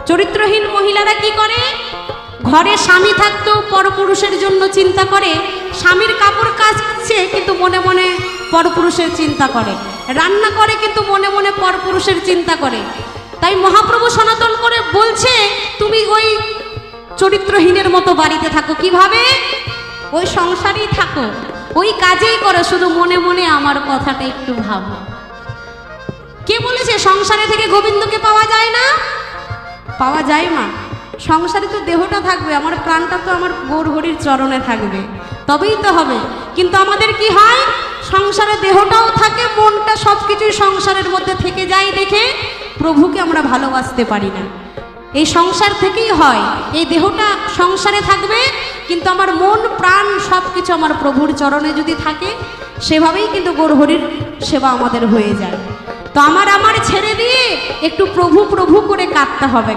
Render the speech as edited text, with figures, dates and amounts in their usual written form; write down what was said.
চরিত্রহীন মহিলারা কি করে? ঘরে স্বামী থাকতেও পরপুরুষের জন্য চিন্তা করে, স্বামীর কাপড় কাচছে কিন্তু মনে মনে পরপুরুষের চিন্তা করে, রান্না করে কিন্তু মনে মনে পরপুরুষের চিন্তা করে। তাই মহাপ্রভু সনাতন করে বলছে, তুমি ওই চরিত্রহীনের মতো বাড়িতে থাকো। কিভাবে? ওই সংসারেই থাকো, ওই কাজেই করো, শুধু মনে মনে আমার কথাটা একটু ভাবো। কে বলেছে সংসারে থেকে গোবিন্দকে পাওয়া যায় না? পাওয়া যায় মা। সংসারে তো দেহটা থাকবে, আমার প্রাণটা তো আমার গৌর হরির চরণে থাকবে, তবেই তো হবে। কিন্তু আমাদের কি হয়, সংসারে দেহটাও থাকে, মনটা সবকিছুই সংসারের মধ্যে থেকে যায় দেখে প্রভুকে আমরা ভালোবাসতে পারি না। এই সংসার থেকেই হয়, এই দেহটা সংসারে থাকবে কিন্তু আমার মন প্রাণ সবকিছু আমার প্রভুর চরণে যদি থাকে, সেভাবেই কিন্তু গৌর হরির সেবা আমাদের হয়ে যায়। তো আমার ছেড়ে দিয়ে একটু প্রভু প্রভু করে কাঁদতে হবে।